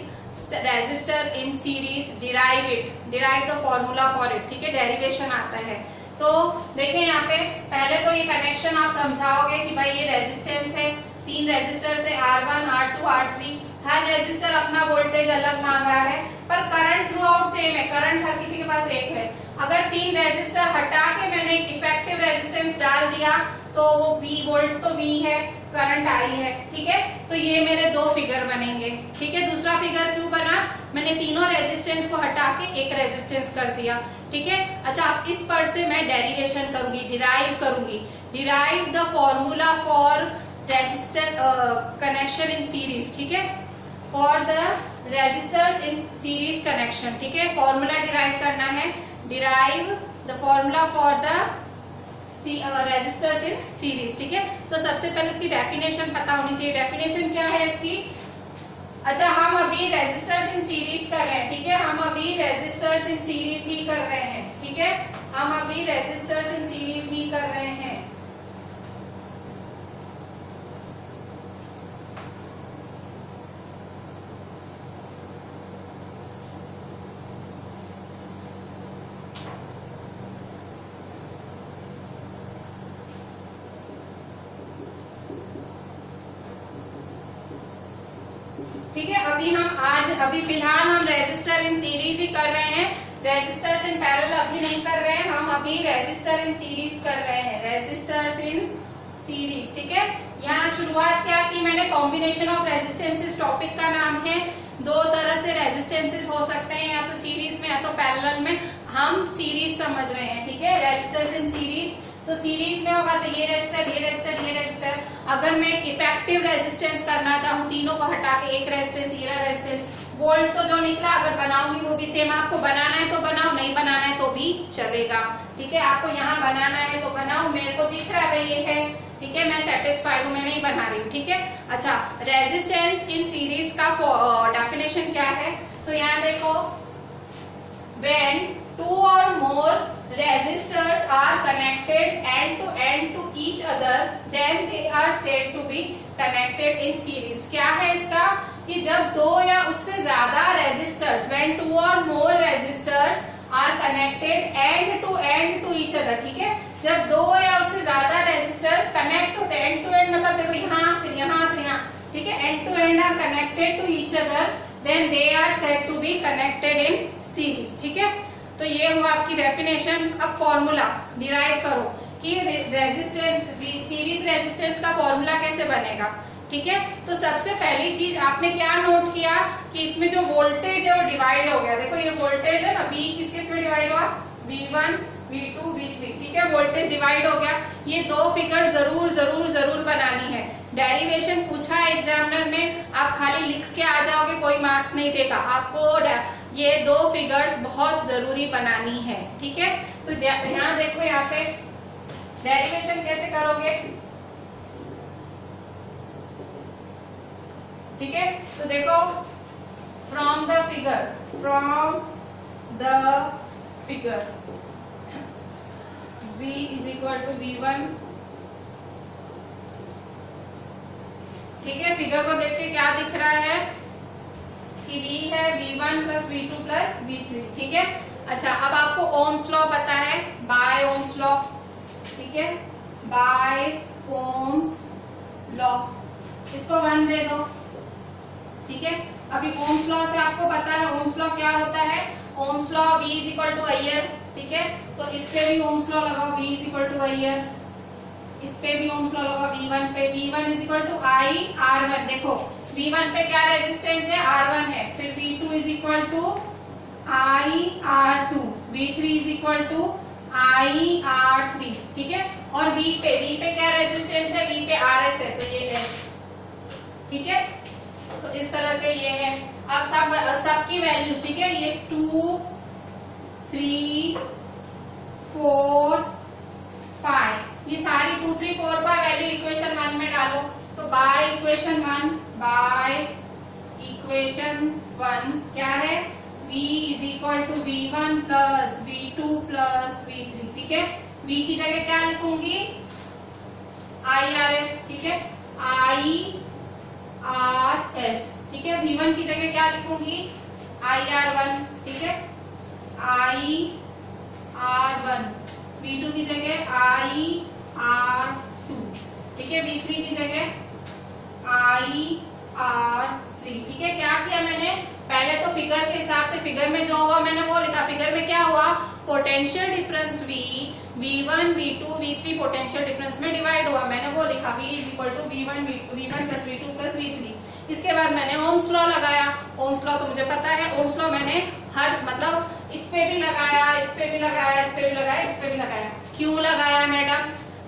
resistor in series, derive the formula for it. ठीक है, डेरिवेशन आता है। तो देखें यहाँ पे पहले तो ये कनेक्शन आप समझाओगे कि भाई ये रेजिस्टेंस है, 3 रेजिस्टर है, R1, R2, R3, हर रेजिस्टर अपना वोल्टेज अलग मांग रहा है, पर करंट थ्रू आउट सेम है, करंट हर किसी के पास एक है। अगर 3 रेजिस्टर हटा के मैंने एक इफेक्टिव रेजिस्टेंस डाल दिया तो वो V वोल्ट तो V है, करंट I है। ठीक है, तो ये मेरे 2 फिगर बनेंगे। ठीक है, दूसरा फिगर क्यों बना, मैंने तीनों रेजिस्टेंस को हटा के एक रेजिस्टेंस कर दिया। ठीक है, अच्छा अब इस पर से मैं डेरिवेशन करूंगी, derive the formula for resistor connection in series. ठीक है, for the resistors in series connection. ठीक है, फॉर्मूला डिराइव करना है, derive the formula for the resistors in series. ठीक है, तो सबसे पहले उसकी डेफिनेशन पता होनी चाहिए। डेफिनेशन क्या है इसकी? अच्छा, हम अभी रेजिस्टर्स इन सीरीज कर रहे हैं। ठीक है, हम अभी रेजिस्टर्स इन सीरीज ही कर रहे हैं। ठीक है, हम अभी रेजिस्टर्स इन सीरीज ही कर रहे हैं। ठीक है, अभी फिलहाल हम रेजिस्टर इन सीरीज ही कर रहे हैं, रेजिस्टर्स इन पैरेलल अभी नहीं कर रहे हैं, हम अभी रेजिस्टर इन सीरीज कर रहे हैं, रेजिस्टर्स इन सीरीज। ठीक है, यहाँ शुरुआत क्या की मैंने, कॉम्बिनेशन ऑफ रेजिस्टेंसेस टॉपिक का नाम है। दो तरह से रेजिस्टेंसेस हो सकते हैं, या तो सीरीज में या तो पैरेलल में। हम सीरीज समझ रहे हैं। ठीक है, रेजिस्टर्स इन सीरीज, तो सीरीज में होगा तो ये रेजिस्टर, ये रेजिस्टर, ये रेजिस्टर। अगर मैं इफेक्टिव रेजिस्टेंस करना चाहूँ, तीनों को हटा के एक रेजिस्टेंस, ये रेजिस्टेंस, वोल्ट तो जो निकला अगर बनाऊंगी वो भी सेम। आपको बनाना है तो बनाओ, नहीं बनाना है तो भी चलेगा। ठीक है, आपको यहाँ बनाना है तो बनाओ, मेरे को दिख रहा है ये है। ठीक है, मैं सेटिस्फाइड हूँ, मैं नहीं बना रही हूँ। ठीक है, अच्छा, रेजिस्टेंस इन सीरीज का डेफिनेशन क्या है? तो यहाँ देखो, when two or more resistors are connected end to each other, then they are said to be connected in series। क्या है इसका? कि जब दो या उससे ज्यादा resistors, when two or more resistors are connected end to each other। ठीक है, जब दो या उससे ज्यादा रेजिस्टर्स कनेक्ट होते हैं, end to end मतलब देखो यहाँ फिर यहाँ फिर यहाँ। ठीक है, end to end are connected to each other, then they are said to be connected in series। ठीक है, तो ये हुआ आपकी डेफिनेशन। अब फॉर्मूला डिराइव करो कि रेजिस्टेंस, सीरीज रेजिस्टेंस का फॉर्मूला कैसे बनेगा। ठीक है, तो सबसे पहली चीज आपने क्या नोट किया कि इसमें जो वोल्टेज है वो डिवाइड हो गया। देखो ये वोल्टेज है ना, V किस में डिवाइड हुआ, V1, V2, V3। ठीक है, वोल्टेज डिवाइड हो गया। ये दो फिगर जरूर जरूर जरूर बनानी है। डेरिवेशन पूछा है एग्जामिनर में, आप खाली लिख के आ जाओगे, कोई मार्क्स नहीं देगा आपको। ये दो फिगर्स बहुत जरूरी बनानी है। ठीक है, तो यहाँ देखो, यहाँ पे डेरिवेशन कैसे करोगे। ठीक है, तो देखो, from the figure V is equal to V1। ठीक है, फिगर को देख के क्या दिख रहा है कि V है V1 plus V2 plus V3। ठीक है, अच्छा, अब आपको ओम्स लॉ पता है, बाय ओम्स लॉ। ठीक है, बाय ओम्स लॉ, इसको 1 दे दो। ठीक है, अभी ओम्स लॉ से आपको पता है ओम्स लॉ क्या होता है। Ohm's law V is equal to IR. ठीक है, तो इस पे भी ओम्स लॉ लगाओ, V is equal to IR. इस पे भी ओम्स लॉ लगाओ, V1 पे, V1 is equal to I R1। देखो V1 पे क्या रेजिस्टेंस है, R1 है। फिर V2 is equal to I R2, V3 is equal to I R3। ठीक है, और V पे क्या रेजिस्टेंस है, V पे RS है, तो ये S। ठीक है, तो इस तरह से ये है। अब सबकी वैल्यूज, ठीक है, ये 2, 3, 4, 5, ये सारी 2, 3, 4, 5 वैल्यू इक्वेशन 1 में डालो। तो बाय इक्वेशन 1 क्या है, V is equal to V1 plus V2 plus V3। ठीक है, V की जगह क्या लिखूंगी, IRS। ठीक है, IRS। ठीक है, V1 की जगह क्या लिखूंगी, IR1। ठीक है, IR1। V2 की जगह IR2। ठीक है, V3 की जगह IR3। ठीक है, क्या किया मैंने, पहले तो फिगर के हिसाब से, फिगर में जो हुआ मैंने वो लिखा। फिगर में क्या हुआ, potential difference V1, V2, V3 potential difference में डिवाइड हुआ, मैंने वो लिखा, V is equal to V1 plus V2 plus V3। इसके बाद मैंने ओम्स लॉ लगाया। ओम्स लॉ तो मुझे पता है, ओम्स लॉ मैंने हर मतलब इस पे भी लगाया, इस पे भी लगाया, इस पे भी लगाया, इस पे भी लगाया। क्यों लगाया मैडम,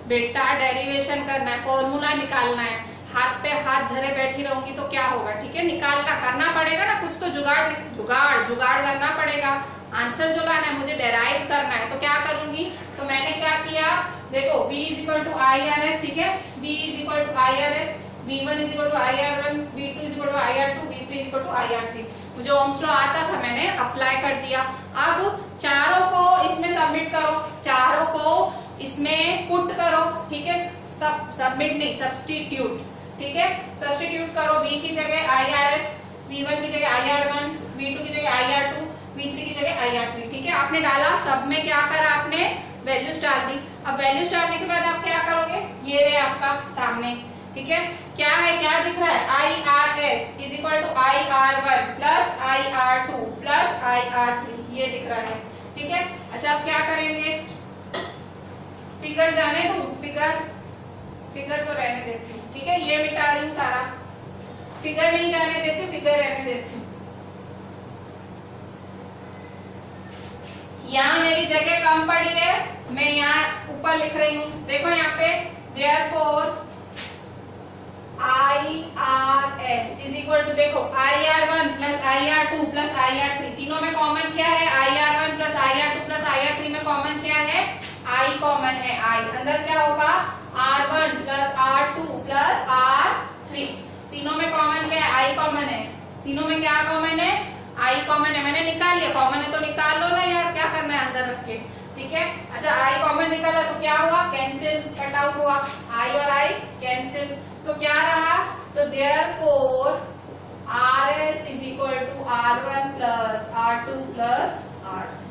बेटा डेरिवेशन करना है, फॉर्मूला निकालना है। हाथ पे हाथ धरे बैठी रहूंगी तो क्या होगा, ठीक है, निकालना करना पड़ेगा ना, कुछ तो जुगाड़ जुगाड़ जुगाड़ करना पड़ेगा। आंसर जो लाना है मुझे डेराइव करना है, तो क्या करूंगी, तो मैंने क्या किया, देखो B is equal to IRS, ठीक है, B is equal to IRS, V1 is equal to IR1, V2 is equal to IR2, V3 is equal to IR3। मुझे ओम्स लॉ आता था, मैंने अप्लाई कर दिया। अब चारों को इसमें सबमिट करो, चारों को इसमें पुट करो, ठीक है, सबमिट नहीं सब्स्टिट्यूट, ठीक है, सब्स्टिट्यूट करो। B की जगह IRS, V1 की जगह IR1, V2 की जगह IR2, V3 की जगह IR3, ठीक है, आपने डाला, सब में क्या करा आपने, वैल्यूज डाल दी। अब वैल्यूज डालने के बाद आप क्या करोगे, ये रहे आपका सामने, ठीक है, क्या है, क्या दिख रहा है, IRS is equal to IR1 plus IR2 plus IR3, ये दिख रहा है, ठीक है। अच्छा अब क्या करेंगे, फिगर जाने दूं, फिगर तो रहने देती हूँ, ठीक है, ये मिटा रही हूँ सारा, फिगर नहीं जाने देती, फिगर रहने देती हूँ। यहाँ मेरी जगह कम पड़ी है, मैं यहाँ ऊपर लिख रही हूँ, देखो यहाँ पे therefore IRS is equal to, देखो IR1 plus IR2 plus IR3, तीनों में कॉमन क्या है, IR1 plus IR2 plus IR3 में कॉमन क्या है, I कॉमन है, I अंदर क्या होगा, R1 plus R2 plus R3, तीनों में कॉमन क्या है, I कॉमन है, तीनों में क्या कॉमन है, I कॉमन है, मैंने निकाल लिया, कॉमन है तो निकाल लो ना यार, क्या करना है अंदर रख के, ठीक है। अच्छा I कॉमन निकाला तो क्या हुआ, कैंसिल, कट आउट हुआ, I और I कैंसिल, तो क्या रहा, तो therefore RS is equal to R1 plus R2 plus R3,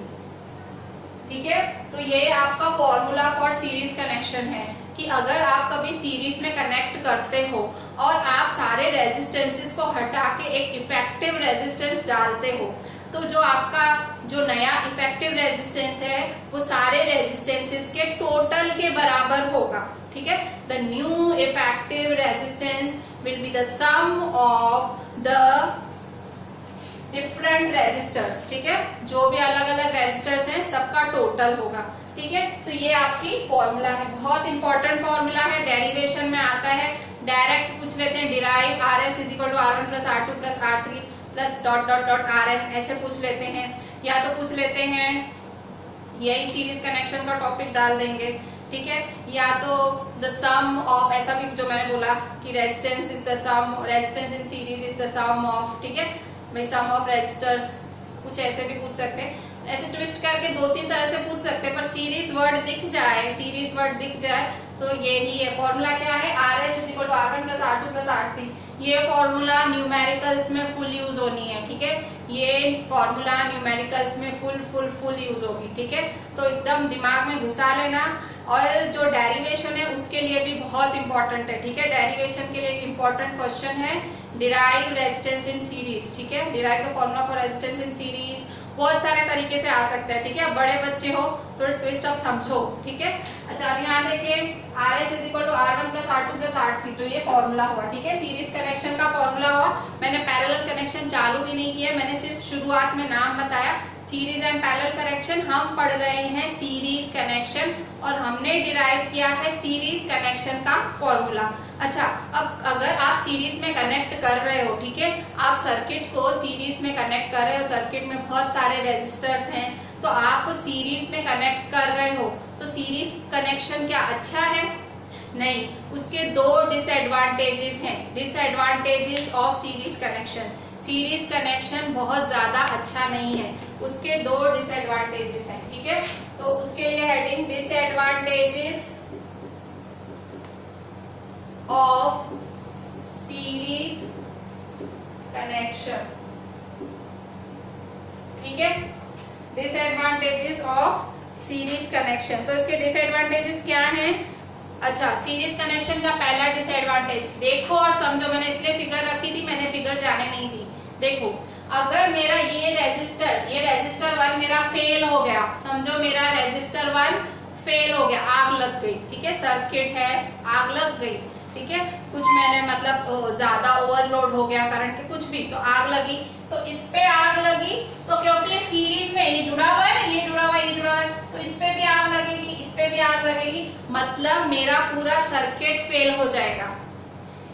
ठीक है। तो ये आपका फॉर्मूला फॉर सीरीज कनेक्शन है कि अगर आप कभी सीरीज में कनेक्ट करते हो और आप सारे रेजिस्टेंसेस को हटा के एक इफेक्टिव रेजिस्टेंस डालते हो, तो जो आपका जो नया इफेक्टिव रेजिस्टेंस है वो सारे रेजिस्टेंसेस के टोटल के बराबर होगा, ठीक है। The new effective resistance will be the sum of the different resistors, ठीक है, जो भी अलग अलग रेजिस्टर्स हैं सबका टोटल होगा, ठीक है। तो ये आपकी फॉर्मूला है, बहुत इंपॉर्टेंट फॉर्मूला है, डेरिवेशन में आता है, डायरेक्ट पूछ लेते हैं, derive RS is equal to R1 plus R2 plus R3 plus dot dot dot RN, ऐसे पूछ लेते हैं, या तो पूछ लेते हैं यही सीरीज कनेक्शन का टॉपिक डाल देंगे, ठीक है, या तो द सम ऑफ, ऐसा भी जो मैंने बोला कि resistance is the sum, resistance in series is the sum of, ठीक है भाई, सम ऑफ रेजिस्टर्स, कुछ ऐसे भी पूछ सकते हैं, ऐसे ट्विस्ट करके दो तीन तरह से पूछ सकते हैं, पर सीरीज वर्ड दिख जाए, सीरीज वर्ड दिख जाए तो यही है फॉर्मूला, क्या है, RS is equal to R1 plus R2 plus R3, ये फॉर्मूला न्यूमेरिकल्स में फुल यूज होनी है, ठीक है, ये फॉर्मूला न्यूमेरिकल्स में फुल यूज होगी, ठीक है, तो एकदम दिमाग में घुसा लेना। और जो डेरिवेशन है उसके लिए भी बहुत इंपॉर्टेंट है, ठीक है, डेरिवेशन के लिए एक इंपॉर्टेंट क्वेश्चन है, डिराइव रेजिस्टेंस इन सीरीज, ठीक है, derive the formula for resistance in series, बहुत सारे तरीके से आ सकता है, ठीक है, बड़े बच्चे हो थोड़ा ट्विस्ट अब समझो, ठीक है। अच्छा अब यहाँ देखिए RS is equal to R1 plus R2 plus R3, तो ये फॉर्मूला हुआ, ठीक है, सीरीज कनेक्शन का फॉर्मूला हुआ। मैंने पैरेलल कनेक्शन चालू भी नहीं किया, मैंने सिर्फ शुरुआत में नाम बताया, सीरीज एंड पैरेलल कनेक्शन, हम पढ़ रहे हैं सीरीज कनेक्शन और हमने डिराइव किया है सीरीज कनेक्शन का फॉर्मूला। अच्छा अब अगर आप सीरीज में कनेक्ट कर रहे हो, ठीक है, आप सर्किट को सीरीज में कनेक्ट कर रहे हो, सर्किट में बहुत सारे रेजिस्टर्स हैं, तो आप सीरीज में कनेक्ट कर रहे हो, तो सीरीज कनेक्शन क्या अच्छा है, नहीं, उसके दो डिसएडवांटेजेस हैं, disadvantages of series connection, series connection बहुत ज्यादा अच्छा नहीं है, उसके दो डिसएडवांटेजेस हैं, ठीक है, तो उसके लिए heading disadvantages of series connection, ठीक है, डिसएडवांटेजेस ऑफ सीरीज कनेक्शन। तो इसके डिसएडवांटेजेस क्या हैं? अच्छा, सीरीज कनेक्शन का पहला डिसएडवांटेज देखो और समझो, मैंने इसलिए फिगर रखी थी, मैंने फिगर जाने नहीं दी। देखो अगर मेरा ये रेजिस्टर 1 मेरा फेल हो गया, समझो मेरा रेजिस्टर 1 फेल हो गया, आग लग गई, ठीक है, सर्किट है, आग लग गई, ठीक है, कुछ मैंने मतलब ज्यादा ओवरलोड हो गया करंट के, कुछ भी, तो आग लगी, तो इस पे आग लगी, तो क्योंकि ये सीरीज में ये जुड़ा हुआ है, ये जुड़ा हुआ है, ये जुड़ा हुआ है, तो इस पे भी आग लगेगी, इस पे भी आग लगेगी, मतलब मेरा पूरा सर्किट फेल हो जाएगा,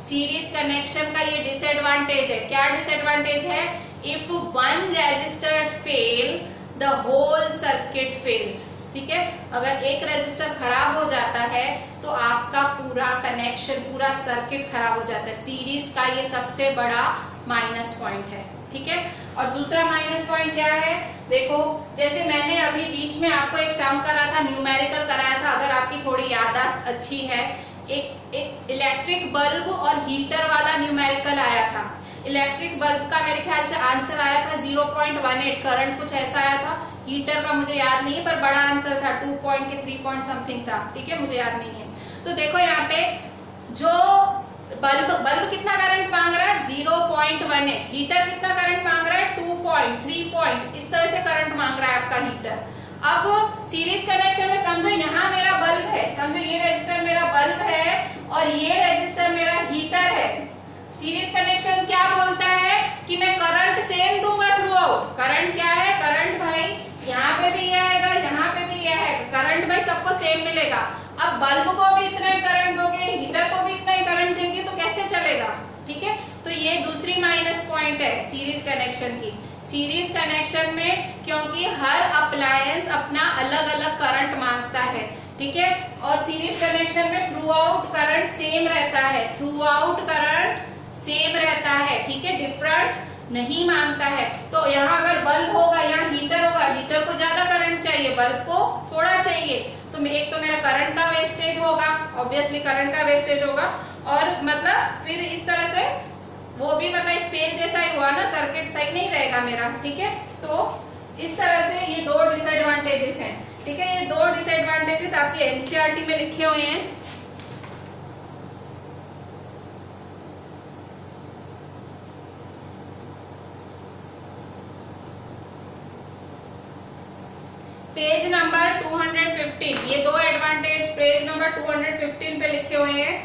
सीरीज कनेक्शन का ये डिसएडवांटेज है। क्या डिसएडवांटेज है? If one resistor fail the whole circuit fails. ठीक है, अगर एक रेजिस्टर खराब हो जाता है तो आपका पूरा कनेक्शन, पूरा सर्किट खराब हो जाता है। सीरीज का ये सबसे बड़ा माइनस पॉइंट है। ठीक है, और दूसरा माइनस पॉइंट क्या है? देखो, जैसे मैंने अभी बीच में आपको एक सम करा था, न्यूमेरिकल कराया था, अगर आपकी थोड़ी याददाश्त अच्छी है, एक इलेक्ट्रिक बल्ब और हीटर वाला न्यूमेरिकल आया था। इलेक्ट्रिक बल्ब का मेरे ख्याल से आंसर आया था 0.18 करंट, कुछ ऐसा आया था। हीटर का मुझे याद नहीं है, पर बड़ा आंसर था 2 पॉइंट के 3 पॉइंट समथिंग था। ठीक है, मुझे याद नहीं है। तो देखो यहाँ पे जो बल्ब कितना करंट मांग रहा है? 0.18। हीटर कितना करंट मांग रहा है? 2 पॉइंट, 3 पॉइंट, इस तरह से करंट मांग रहा है आपका हीटर। अब सीरीज कनेक्शन में समझो यहाँ मेरा बल्ब है, समझो ये रेजिस्टर मेरा बल्ब है और ये रेजिस्टर मेरा हीटर है। सीरीज कनेक्शन क्या बोलता है कि मैं करंट सेम दूंगा थ्रू आउट। करंट क्या है? करंट भाई यहाँ पे भी यह आएगा, यहाँ पे भी यह है, करंट भाई सबको सेम मिलेगा। अब बल्ब को भी इतना ही करंट दोगे, हीटर को भी इतना ही करंट देंगे, तो कैसे चलेगा? ठीक है, तो ये दूसरी माइनस पॉइंट है सीरीज कनेक्शन की। सीरीज कनेक्शन में क्योंकि हर अप्लायंस अपना अलग अलग करंट मांगता है। ठीक है, और सीरीज कनेक्शन में थ्रू आउट करंट सेम रहता है, थ्रू आउट करंट सेम रहता है। ठीक है, डिफरेंट नहीं मांगता है। तो यहाँ अगर बल्ब होगा, यहाँ हीटर होगा, हीटर को ज्यादा करंट चाहिए, बल्ब को थोड़ा चाहिए, तो एक तो मेरा करंट का वेस्टेज होगा, ऑब्वियसली करंट का वेस्टेज होगा, और मतलब फिर इस तरह से वो भी मतलब एक फेल जैसा ही हुआ ना, सर्किट सही नहीं रहेगा मेरा। ठीक है, तो इस तरह से ये दो डिसएडवांटेजेस हैं। ठीक है, ये दो डिसएडवांटेजेस आपकी एनसीईआरटी में लिखे हुए हैं। पेज नंबर 215, ये दो एडवांटेज पेज नंबर 215 पे लिखे हुए हैं।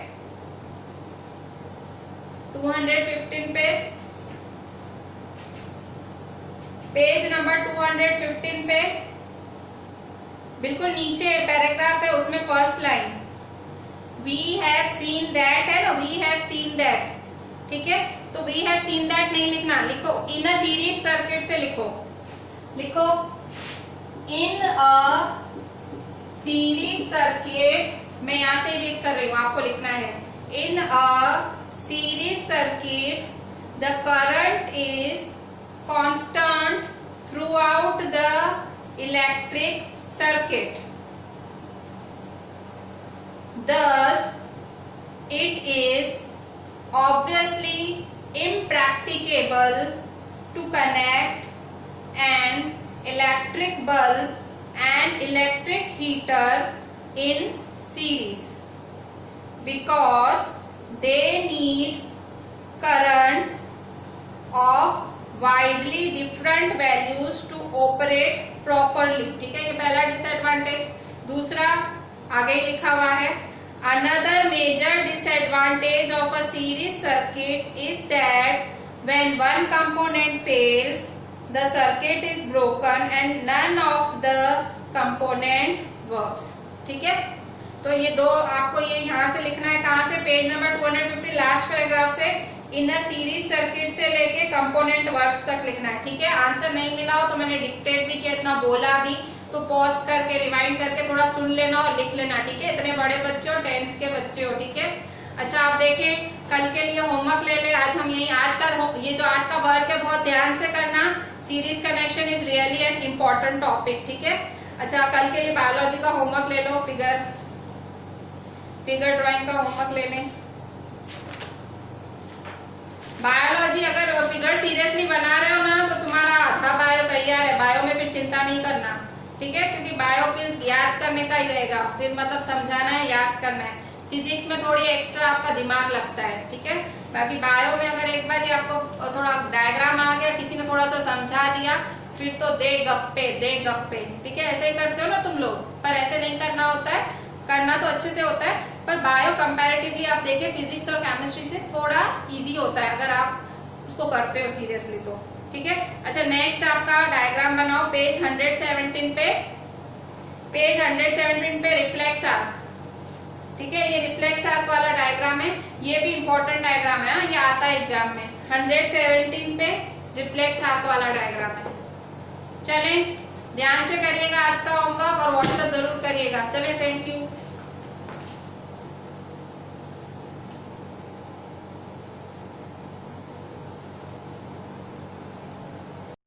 215 पे, पेज नंबर 215 पे बिल्कुल नीचे पैराग्राफ है, उसमें first line we have seen that है ना, वी हैव सीन दैट। ठीक है, तो वी हैव सीन दैट नहीं लिखना, लिखो इन अ सीरीज सर्किट से लिखो, लिखो इन अ सीरीज सर्किट। मैं यहां से रीड कर रही हूं, आपको लिखना है in a series circuit the current is constant throughout the electric circuit, thus it is obviously impracticable to connect an electric bulb and electric heater in series because they need currents of widely different values to operate properly। ठीक है, ये पहला disadvantage. दूसरा आगे ही लिखा हुआ है, another major disadvantage of a series circuit is that when one component fails the circuit is broken and none of the component works। ठीक है, तो ये दो आपको ये यहाँ से लिखना है, कहाँ से? पेज नंबर 250 लास्ट पैराग्राफ से इन सीरीज सर्किट से लेके कंपोनेंट वर्क्स तक लिखना है। ठीक है, आंसर नहीं मिला हो तो मैंने डिक्टेट भी किया, इतना बोला भी, तो पॉज करके रिवाइंड करके थोड़ा सुन लेना और लिख लेना। ठीक है, इतने बड़े बच्चे हो, 10th के बच्चे हो। ठीक है, अच्छा आप देखें, कल के लिए होमवर्क ले ले। आज हम यही आज का ये जो आज का वर्क है बहुत ध्यान से करना। Series connection is really an important topic. ठीक है, अच्छा कल के लिए बायोलॉजी का होमवर्क ले लो, फिगर ड्राइंग का होमवर्क ले लें। बायोलॉजी अगर फिगर सीरियसली बना रहे हो ना तो तुम्हारा आधा बायो तैयार है, बायो में फिर चिंता नहीं करना। ठीक है, क्योंकि बायो फिर याद करने का ही रहेगा, फिर मतलब समझाना है, याद करना है। फिजिक्स में थोड़ी एक्स्ट्रा आपका दिमाग लगता है। ठीक है, बाकी बायो में अगर एक बार ही आपको थोड़ा डायग्राम आ गया, किसी ने थोड़ा सा समझा दिया, फिर तो दे गप्पे। ठीक है, ऐसे ही करते हो ना तुम लोग, पर ऐसे नहीं करना होता है, करना तो अच्छे से होता है, पर बायो कंपैरेटिवली आप देखें फिजिक्स और केमिस्ट्री से थोड़ा इजी होता है अगर आप उसको करते हो सीरियसली तो। ठीक है, अच्छा नेक्स्ट आपका डायग्राम बनाओ पेज 117 पे, पेज 117 पे रिफ्लेक्स आर्क। ठीक है, ये रिफ्लेक्स आर्क वाला डायग्राम है, ये भी इंपॉर्टेंट डायग्राम है, ये आता है एग्जाम में 117 पे रिफ्लेक्स आर्क वाला डायग्राम है। चलें, ध्यान से करिएगा आज का होमवर्क और व्हाट्सएप जरूर करिएगा। चलें, थैंक यू।